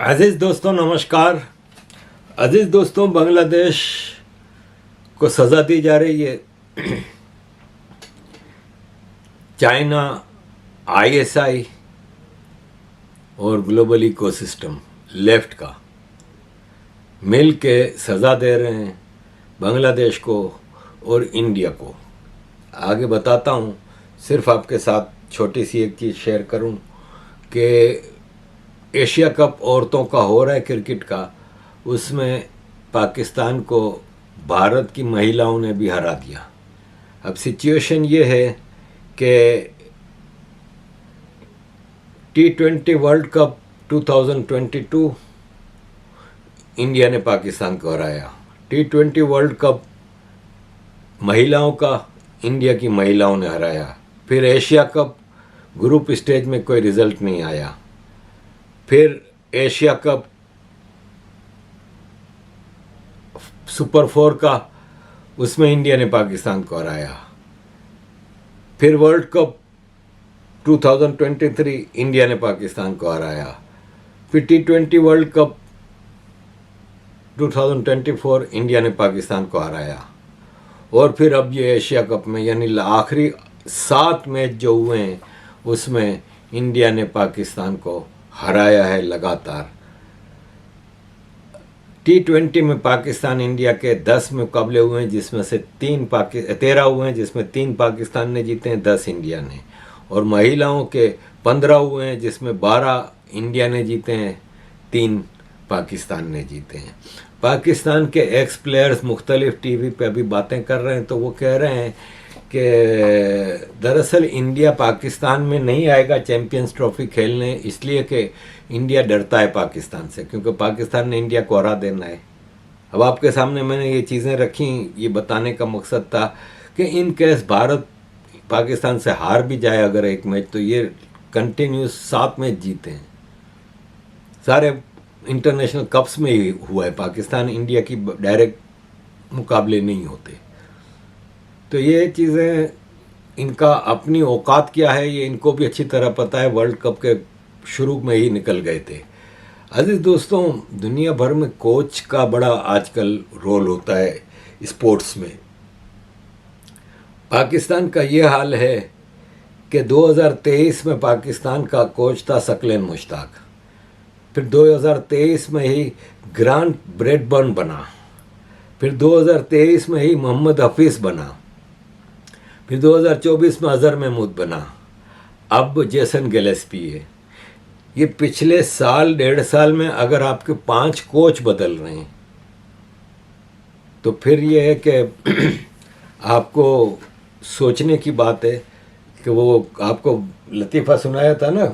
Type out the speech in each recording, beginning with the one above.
अजीज़ दोस्तों नमस्कार। अजीज़ दोस्तों, बांग्लादेश को सज़ा दी जा रही है। चाइना, आईएसआई और ग्लोबल इकोसिस्टम लेफ्ट का मिल के सज़ा दे रहे हैं बांग्लादेश को और इंडिया को। आगे बताता हूँ, सिर्फ आपके साथ छोटी सी एक चीज़ शेयर करूँ कि एशिया कप औरतों का हो रहा है क्रिकेट का, उसमें पाकिस्तान को भारत की महिलाओं ने भी हरा दिया। अब सिचुएशन ये है कि T20 वर्ल्ड कप 2022 इंडिया ने पाकिस्तान को हराया। T20 वर्ल्ड कप महिलाओं का इंडिया की महिलाओं ने हराया। फिर एशिया कप ग्रुप स्टेज में कोई रिजल्ट नहीं आया। फिर एशिया कप सुपर 4 का, उसमें इंडिया ने पाकिस्तान को हराया। फिर वर्ल्ड कप 2023 इंडिया ने पाकिस्तान को हराया। फिर T20 वर्ल्ड कप 2024 इंडिया ने पाकिस्तान को हराया। और फिर अब ये एशिया कप में, यानी आखिरी 7 मैच जो हुए हैं उसमें इंडिया ने पाकिस्तान को हराया है लगातार। T20 में पाकिस्तान इंडिया के 10 मुकाबले हुए हैं, जिसमें से 13 हुए हैं, जिसमें 3 पाकिस्तान ने जीते हैं, 10 इंडिया ने। और महिलाओं के 15 हुए हैं, जिसमें 12 इंडिया ने जीते हैं, 3 पाकिस्तान ने जीते हैं। पाकिस्तान के एक्स प्लेयर्स मुख्तलिफ टीवी पे अभी बातें कर रहे हैं, तो वो कह रहे हैं कि दरअसल इंडिया पाकिस्तान में नहीं आएगा चैम्पियंस ट्रॉफी खेलने, इसलिए कि इंडिया डरता है पाकिस्तान से, क्योंकि पाकिस्तान ने इंडिया को हरा देना है। अब आपके सामने मैंने ये चीज़ें रखी, ये बताने का मकसद था कि इन केस भारत पाकिस्तान से हार भी जाए अगर एक मैच, तो ये कंटिन्यूस 7 मैच जीते हैं। सारे इंटरनेशनल कप्स में ही हुआ है, पाकिस्तान इंडिया की डायरेक्ट मुकाबले नहीं होते। तो ये चीज़ें, इनका अपनी औकात क्या है ये इनको भी अच्छी तरह पता है। वर्ल्ड कप के शुरू में ही निकल गए थे। अजीज़ दोस्तों, दुनिया भर में कोच का बड़ा आजकल रोल होता है स्पोर्ट्स में। पाकिस्तान का ये हाल है कि 2023 में पाकिस्तान का कोच था सकलेन मुश्ताक। फिर 2023 में ही ग्रांट ब्रैडबर्न बना। फिर 2023 में ही मोहम्मद हफीज़ बना। फिर 2024 में अजहर महमूद बना। अब जेसन गिलेस्पी है। ये पिछले साल 1.5 साल में अगर आपके 5 कोच बदल रहे हैं, तो फिर ये है कि आपको सोचने की बात है कि वो आपको लतीफ़ा सुनाया था ना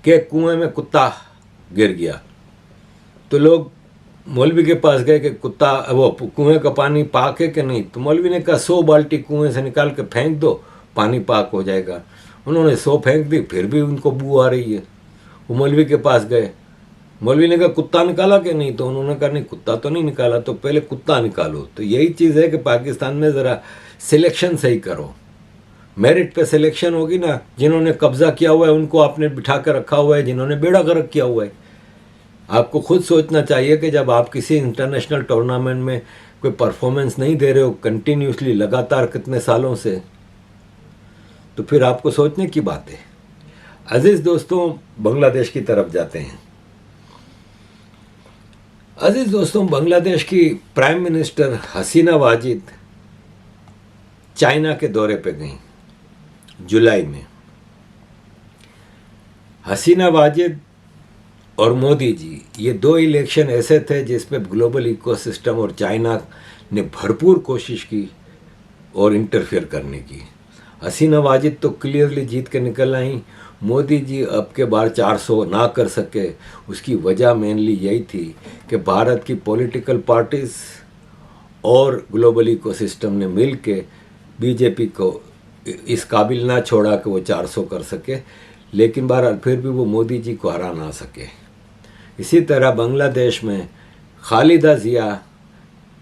कि कुएं में कुत्ता गिर गया, तो लोग मौलवी के पास गए कि कुत्ता, वो कुएं का पानी पाक है कि नहीं, तो मौलवी ने कहा 100 बाल्टी कुएं से निकाल के फेंक दो, पानी पाक हो जाएगा। उन्होंने 100 फेंक दी, फिर भी उनको बू आ रही है। वो मौलवी के पास गए, मौलवी ने कहा कुत्ता निकाला कि नहीं, तो उन्होंने कहा नहीं कुत्ता तो नहीं निकाला, तो पहले कुत्ता निकालो। तो यही चीज़ है कि पाकिस्तान में ज़रा सिलेक्शन सही करो। मेरिट पे सिलेक्शन होगी ना, जिन्होंने कब्जा किया हुआ है उनको आपने बिठा कर रखा हुआ है, जिन्होंने बेड़ा गर्क किया हुआ है। आपको खुद सोचना चाहिए कि जब आप किसी इंटरनेशनल टूर्नामेंट में कोई परफॉर्मेंस नहीं दे रहे हो कंटिन्यूसली लगातार कितने सालों से, तो फिर आपको सोचने की बात है। अजीज़ दोस्तों, बांग्लादेश की तरफ जाते हैं। अजीज़ दोस्तों, बांग्लादेश की प्राइम मिनिस्टर हसीना वाजिद चाइना के दौरे पे गई जुलाई में। हसीना वाजिद और मोदी जी, ये 2 इलेक्शन ऐसे थे जिस पे ग्लोबल इकोसिस्टम और चाइना ने भरपूर कोशिश की और इंटरफेयर करने की। हसीना वाजिद तो क्लियरली जीत के निकल आई। मोदी जी अब के बार 400 ना कर सके, उसकी वजह मेनली यही थी कि भारत की पॉलिटिकल पार्टीज़ और ग्लोबल इकोसिस्टम ने मिल के बीजेपी को इस काबिल ना छोड़ा कि वो 400 कर सके, लेकिन बहरहाल फिर भी वो मोदी जी को हरा ना सके। इसी तरह बांग्लादेश में खालिदा जिया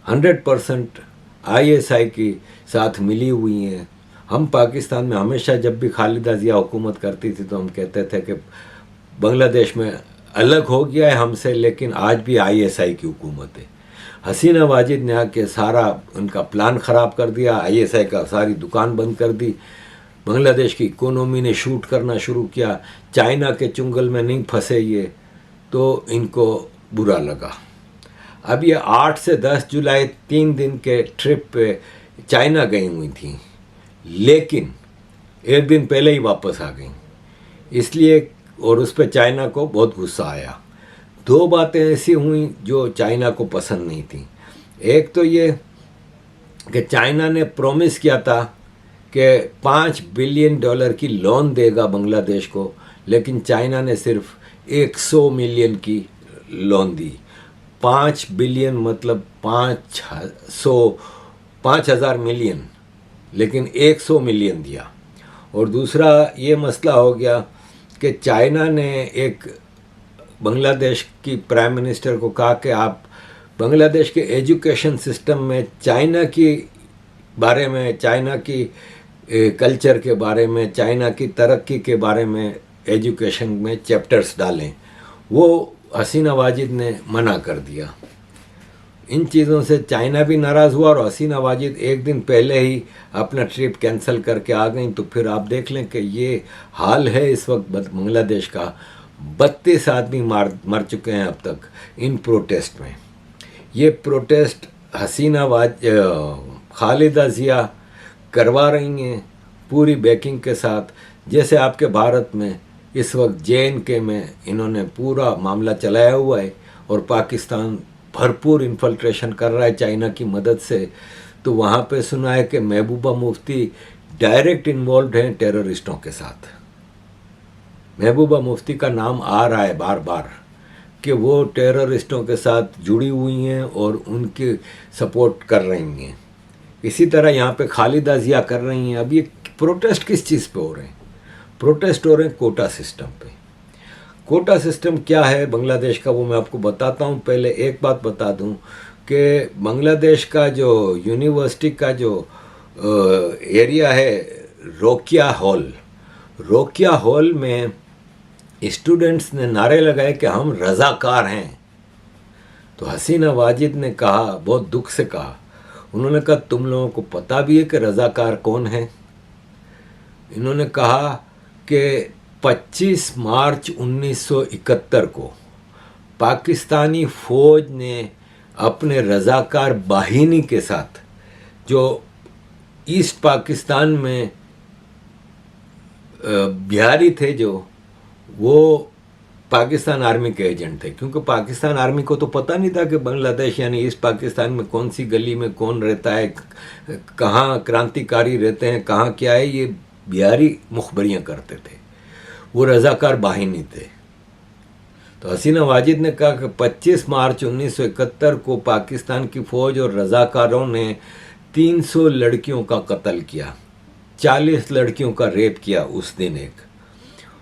100% आईएसआई के साथ मिली हुई हैं। हम पाकिस्तान में हमेशा जब भी खालिदा जिया हुकूमत करती थी तो हम कहते थे कि बांग्लादेश में अलग हो गया है हमसे, लेकिन आज भी आईएसआई की हुकूमत है। हसीना वाजिद ने आके सारा उनका प्लान ख़राब कर दिया, आईएसआई का सारी दुकान बंद कर दी, बांग्लादेश की इकोनॉमी ने शूट करना शुरू किया। चाइना के चुंगल में नहीं फंसे ये, तो इनको बुरा लगा। अब ये 8 से 10 जुलाई 3 दिन के ट्रिप पे चाइना गई हुई थी, लेकिन एक दिन पहले ही वापस आ गई, इसलिए, और उस पर चाइना को बहुत गुस्सा आया। 2 बातें ऐसी हुई जो चाइना को पसंद नहीं थी। एक तो ये कि चाइना ने प्रॉमिस किया था कि $5 बिलियन की लोन देगा बांग्लादेश को, लेकिन चाइना ने सिर्फ 100 मिलियन की लोन दी। 5 बिलियन मतलब 5,000 मिलियन, लेकिन 100 मिलियन दिया। और दूसरा ये मसला हो गया कि चाइना ने एक बांग्लादेश की प्राइम मिनिस्टर को कहा कि आप बांग्लादेश के एजुकेशन सिस्टम में चाइना की बारे में, चाइना की कल्चर के बारे में, चाइना की तरक्की के बारे में एजुकेशन में चैप्टर्स डालें। वो हसीना वाजिद ने मना कर दिया। इन चीज़ों से चाइना भी नाराज़ हुआ, और हसीना वाजिद एक दिन पहले ही अपना ट्रिप कैंसिल करके आ गई। तो फिर आप देख लें कि ये हाल है इस वक्त बांग्लादेश का। 32 आदमी मर चुके हैं अब तक इन प्रोटेस्ट में। ये प्रोटेस्ट खालिदा जिया करवा रही हैं पूरी बैकिंग के साथ। जैसे आपके भारत में इस वक्त JNK में इन्होंने पूरा मामला चलाया हुआ है, और पाकिस्तान भरपूर इन्फिल्ट्रेशन कर रहा है चाइना की मदद से। तो वहाँ पे सुना है कि महबूबा मुफ्ती डायरेक्ट इन्वॉल्व हैं टेररिस्टों के साथ। महबूबा मुफ्ती का नाम आ रहा है बार बार कि वो टेररिस्टों के साथ जुड़ी हुई हैं और उनकी सपोर्ट कर रही हैं। इसी तरह यहाँ पे खालिदा जिया कर रही हैं। अब ये प्रोटेस्ट किस चीज़ पे हो रहे हैं? प्रोटेस्ट हो रहे हैं कोटा सिस्टम पे। कोटा सिस्टम क्या है बांग्लादेश का, वो मैं आपको बताता हूँ। पहले एक बात बता दूँ कि बांग्लादेश का जो यूनिवर्सिटी का जो एरिया है रोकिया हॉल में स्टूडेंट्स ने नारे लगाए कि हम रज़ाकार हैं। तो हसीना वाजिद ने कहा, बहुत दुख से कहा, उन्होंने कहा तुम लोगों को पता भी है कि रज़ाकार कौन है? इन्होंने कहा कि 25 मार्च 1971 को पाकिस्तानी फ़ौज ने अपने रज़ाकार बाहिनी के साथ, जो ईस्ट पाकिस्तान में बिहारी थे, जो वो पाकिस्तान आर्मी के एजेंट थे, क्योंकि पाकिस्तान आर्मी को तो पता नहीं था कि बांग्लादेश यानी ईस्ट पाकिस्तान में कौन सी गली में कौन रहता है, कहाँ क्रांतिकारी रहते हैं, कहाँ क्या है। ये बिहारी मुखबरियाँ करते थे, वो रज़ाकार बाहिनी थे। तो हसीना वाजिद ने कहा कि 25 मार्च 1971 को पाकिस्तान की फ़ौज और रज़ाकारों ने 300 लड़कियों का कत्ल किया, 40 लड़कियों का रेप किया उस दिन एक,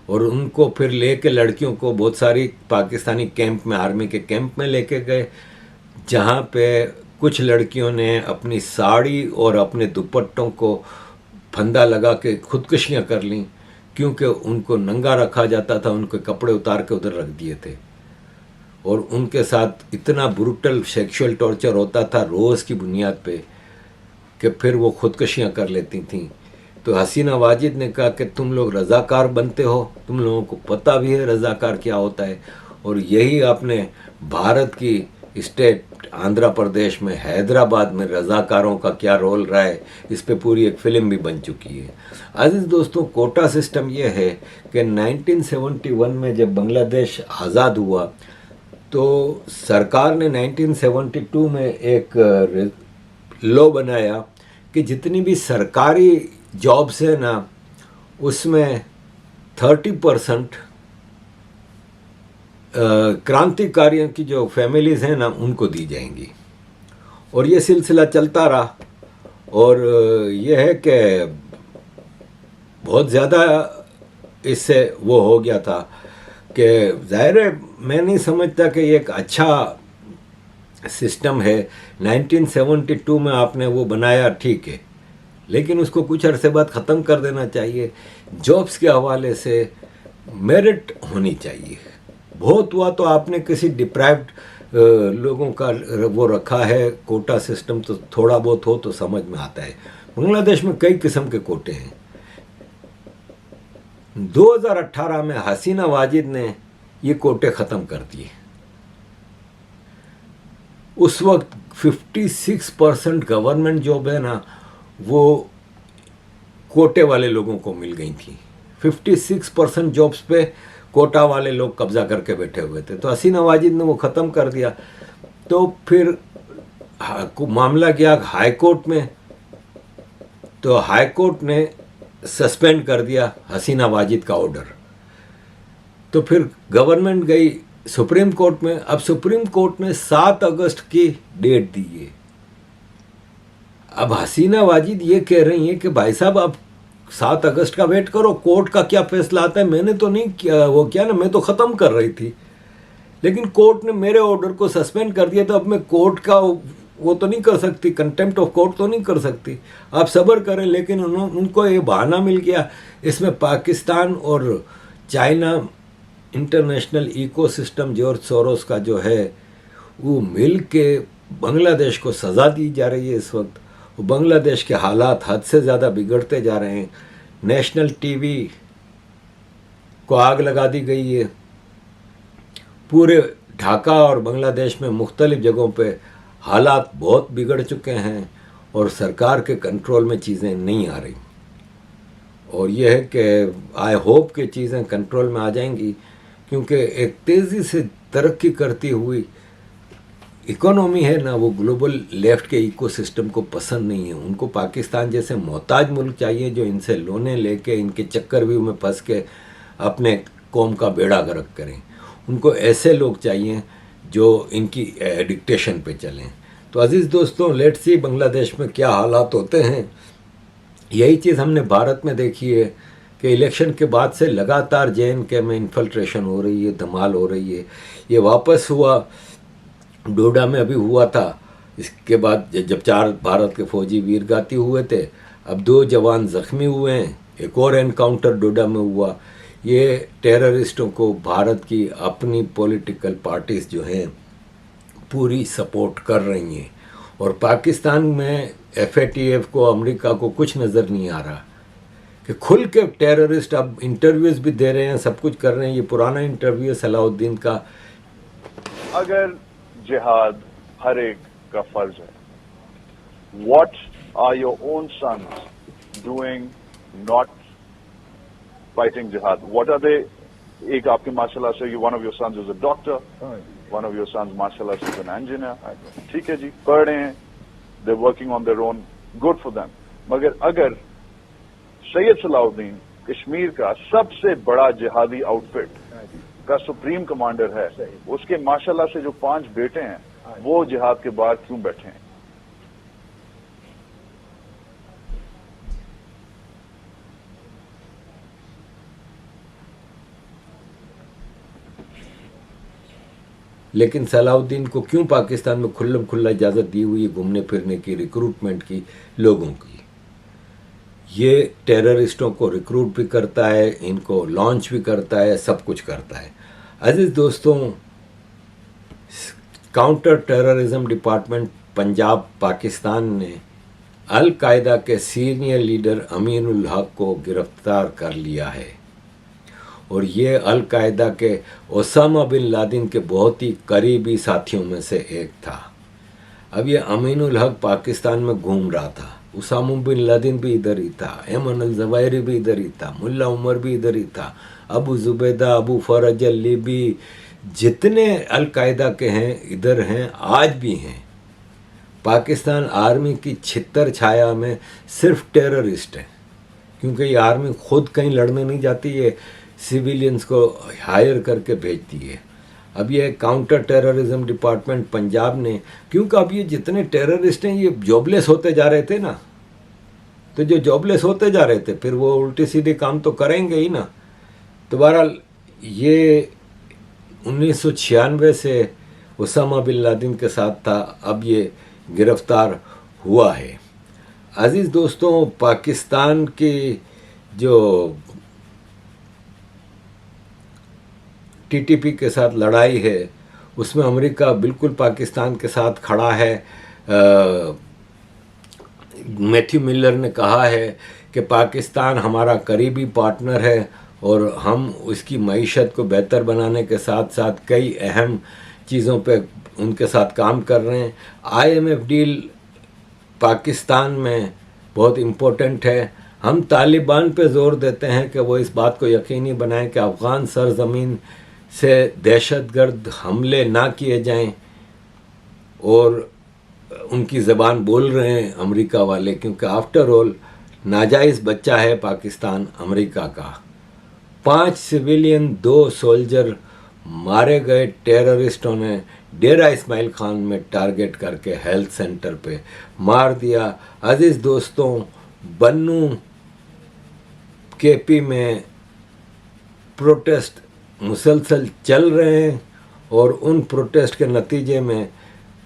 और उनको फिर लेके लड़कियों को बहुत सारी पाकिस्तानी कैंप में, आर्मी के कैंप में लेके गए, जहाँ पे कुछ लड़कियों ने अपनी साड़ी और अपने दुपट्टों को फंदा लगा के खुदकुशियाँ कर लीं, क्योंकि उनको नंगा रखा जाता था, उनके कपड़े उतार के उधर रख दिए थे, और उनके साथ इतना ब्रूटल सेक्सुअल टॉर्चर होता था रोज़ की बुनियाद पे कि फिर वो खुदकुशियाँ कर लेती थीं। तो हसीना वाजिद ने कहा कि तुम लोग रज़ाकार बनते हो, तुम लोगों को पता भी है रज़ाकार क्या होता है, और यही आपने भारत की स्टेट आंध्र प्रदेश में हैदराबाद में रज़ाकारों का क्या रोल रहा है, इस पे पूरी एक फ़िल्म भी बन चुकी है। अजीज़ दोस्तों, कोटा सिस्टम ये है कि 1971 में जब बांग्लादेश आज़ाद हुआ तो सरकार ने 1972 में एक लॉ बनाया कि जितनी भी सरकारी जॉब्स है ना, उसमें 30% क्रांतिकारियों की जो फैमिलीज़ हैं ना, उनको दी जाएंगी। और ये सिलसिला चलता रहा, और ये है कि बहुत ज़्यादा इससे वो हो गया था कि ज़ाहिर है मैं नहीं समझता कि ये एक अच्छा सिस्टम है। 1972 में आपने वो बनाया, ठीक है, लेकिन उसको कुछ अरसे बाद ख़त्म कर देना चाहिए। जॉब्स के हवाले से मेरिट होनी चाहिए। बहुत हुआ तो आपने किसी डिप्राइव्ड लोगों का वो रखा है कोटा सिस्टम, तो थोड़ा बहुत हो तो समझ में आता है। बांग्लादेश में कई किस्म के कोटे हैं। 2018 में हसीना वाजिद ने ये कोटे ख़त्म कर दिए। उस वक्त 56% गवर्नमेंट जॉब है ना, वो कोटे वाले लोगों को मिल गई थी। 56% जॉब्स पे कोटा वाले लोग कब्जा करके बैठे हुए थे, तो हसीना वाजिद ने वो ख़त्म कर दिया। तो फिर मामला गया हाई कोर्ट में, तो हाई कोर्ट ने सस्पेंड कर दिया हसीना वाजिद का ऑर्डर। तो फिर गवर्नमेंट गई सुप्रीम कोर्ट में। अब सुप्रीम कोर्ट ने 7 अगस्त की डेट दी है। अब हसीना वाजिद ये कह रही हैं कि भाई साहब आप 7 अगस्त का वेट करो, कोर्ट का क्या फैसला आता है। मैंने तो नहीं किया वो, क्या ना, मैं तो ख़त्म कर रही थी, लेकिन कोर्ट ने मेरे ऑर्डर को सस्पेंड कर दिया। तो अब मैं कोर्ट का वो तो नहीं कर सकती, कंटेम्प्ट ऑफ कोर्ट तो नहीं कर सकती। आप सब्र करें। लेकिन उनको ये बहाना मिल गया। इसमें पाकिस्तान और China international ecosystem George Soros का जो है वो मिल के बांग्लादेश को सज़ा दी जा रही है इस वक्त। बांग्लादेश के हालात हद से ज़्यादा बिगड़ते जा रहे हैं। नेशनल टीवी को आग लगा दी गई है। पूरे ढाका और बांग्लादेश में मुख्तलिफ जगहों पे हालात बहुत बिगड़ चुके हैं और सरकार के कंट्रोल में चीज़ें नहीं आ रही। और यह है कि आई होप कि चीज़ें कंट्रोल में आ जाएंगी, क्योंकि एक तेज़ी से तरक्की करती हुई इकोनॉमी है ना, वो ग्लोबल लेफ्ट के इकोसिस्टम को पसंद नहीं है। उनको पाकिस्तान जैसे मोहताज मुल्क चाहिए जो इनसे लोने लेके इनके चक्रव्यूह में फंस के अपने कौम का बेड़ा गर्क करें। उनको ऐसे लोग चाहिए जो इनकी डिक्टेशन पे चलें। तो अजीज़ दोस्तों, लेट्स सी बांग्लादेश में क्या हालात होते हैं। यही चीज़ हमने भारत में देखी है कि इलेक्शन के बाद से लगातार JNK में इन्फिल्ट्रेशन हो रही है, धमाल हो रही है। ये वापस हुआ, डोडा में अभी हुआ था। इसके बाद जब 4 भारत के फौजी वीरगति हुए थे, अब 2 जवान ज़ख्मी हुए हैं। एक और एनकाउंटर डोडा में हुआ। ये टेररिस्टों को भारत की अपनी पॉलिटिकल पार्टीज़ जो हैं पूरी सपोर्ट कर रही हैं। और पाकिस्तान में FATF को, अमेरिका को कुछ नज़र नहीं आ रहा कि खुल के टेररिस्ट अब इंटरव्यूज़ भी दे रहे हैं, सब कुछ कर रहे हैं। ये पुराना इंटरव्यू है सलाउद्दीन का। अगर जिहाद हर एक का फर्ज है, what are your own sons doing not fighting जिहाद? What are they? एक आपके माशाल्लाह से one of your sons is a doctor, one of your sons माशाल्लाह से इज एन इंजीनियर। ठीक है जी, पढ़ रहे हैं, they working on their own, good for them. मगर अगर सैयद सलाउद्दीन कश्मीर का सबसे बड़ा जिहादी आउटफिट का सुप्रीम कमांडर है, उसके माशाल्लाह से जो 5 बेटे हैं, वो जिहाद के बाहर क्यों बैठे हैं? लेकिन सलाउद्दीन को क्यों पाकिस्तान में खुल्लम खुल्ला इजाज़त दी हुई है घूमने फिरने की, रिक्रूटमेंट की, लोगों की? ये टेररिस्टों को रिक्रूट भी करता है, इनको लॉन्च भी करता है, सब कुछ करता है। अजीज़ दोस्तों, counter terrorism department Punjab Pakistan ने अल कायदा के सीनियर लीडर अमीन उल हक को गिरफ्तार कर लिया है। और ये अल कायदा के ओसामा बिन लादेन के बहुत ही करीबी साथियों में से एक था। अब ये अमीन उल हक पाकिस्तान में घूम रहा था, उसामा बिन लादेन भी इधर ही था, ऐमन अल ज़वाहिरी भी इधर ही था, मुल्ला उमर भी इधर ही था, अबू जुबैदा, अबू फरज अल लिबी, जितने अल कायदा के हैं इधर हैं, आज भी हैं। पाकिस्तान आर्मी की छितर छाया में सिर्फ टेररिस्ट हैं, क्योंकि ये आर्मी खुद कहीं लड़ने नहीं जाती, ये सिविलियंस को हायर करके भेजती है। अब ये काउंटर टेररिज्म डिपार्टमेंट पंजाब ने, क्योंकि अब ये जितने टेररिस्ट हैं ये जॉबलेस होते जा रहे थे ना, तो जो जॉबलेस होते जा रहे थे फिर वो उल्टी सीधे काम तो करेंगे ही ना। तो बहरहाल ये 1996 से उसामा बिन लादेन के साथ था, अब ये गिरफ्तार हुआ है। अजीज़ दोस्तों, पाकिस्तान की जो टीटीपी के साथ लड़ाई है उसमें अमेरिका बिल्कुल पाकिस्तान के साथ खड़ा है। मैथ्यू मिलर ने कहा है कि पाकिस्तान हमारा करीबी पार्टनर है और हम उसकी मईशत को बेहतर बनाने के साथ साथ कई अहम चीज़ों पे उनके साथ काम कर रहे हैं। IMF डील पाकिस्तान में बहुत इम्पोर्टेंट है। हम तालिबान पे ज़ोर देते हैं कि वो इस बात को यकीनी बनाएं कि अफ़गान सरज़मीन से दहशतगर्द हमले ना किए जाएं और उनकी ज़बान बोल रहे हैं अमेरिका वाले, क्योंकि आफ्टर ऑल नाजायज़ बच्चा है पाकिस्तान अमेरिका का। 5 सिविलियन 2 सोल्जर मारे गए टेररिस्टों ने डेरा इस्माइल खान में टारगेट करके हेल्थ सेंटर पे मार दिया। अजीज़ दोस्तों, बन्नू KP में प्रोटेस्ट मुसलसल चल रहे हैं और उन प्रोटेस्ट के नतीजे में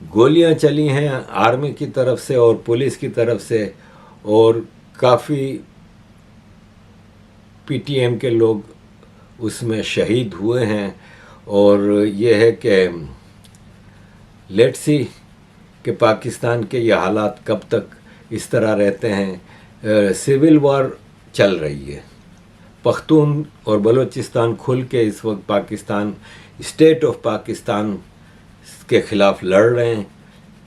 गोलियां चली हैं आर्मी की तरफ से और पुलिस की तरफ से, और काफ़ी PTM के लोग उसमें शहीद हुए हैं। और ये है कि लेट्स सी कि पाकिस्तान के ये हालात कब तक इस तरह रहते हैं। सिविल वॉर चल रही है। पख्तून और बलूचिस्तान खुल के इस वक्त पाकिस्तान स्टेट ऑफ पाकिस्तान के ख़िलाफ़ लड़ रहे हैं।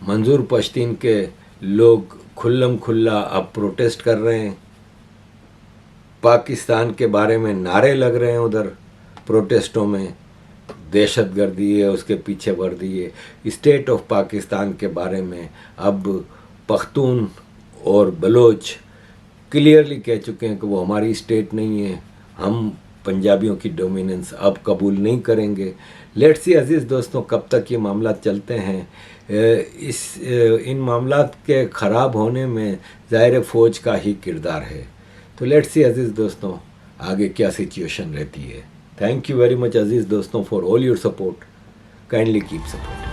मंजूर पश्तीन के लोग खुल्लम खुल्ला अब प्रोटेस्ट कर रहे हैं। पाकिस्तान के बारे में नारे लग रहे हैं उधर प्रोटेस्टों में, दहशतगर्दी है उसके पीछे वर्दी है। स्टेट ऑफ पाकिस्तान के बारे में अब पख्तून और बलोच क्लियरली कह चुके हैं कि वो हमारी स्टेट नहीं है, हम पंजाबियों की डोमिनेंस अब कबूल नहीं करेंगे। लेट्स सी अजीज़ दोस्तों कब तक ये मामला चलते हैं। इन मामलात के ख़राब होने में ज़ाहिर फ़ौज का ही किरदार है। तो लेट्स सी अजीज़ दोस्तों आगे क्या सिचुएशन रहती है। थैंक यू वेरी मच अजीज़ दोस्तों for all your support. Kindly keep support.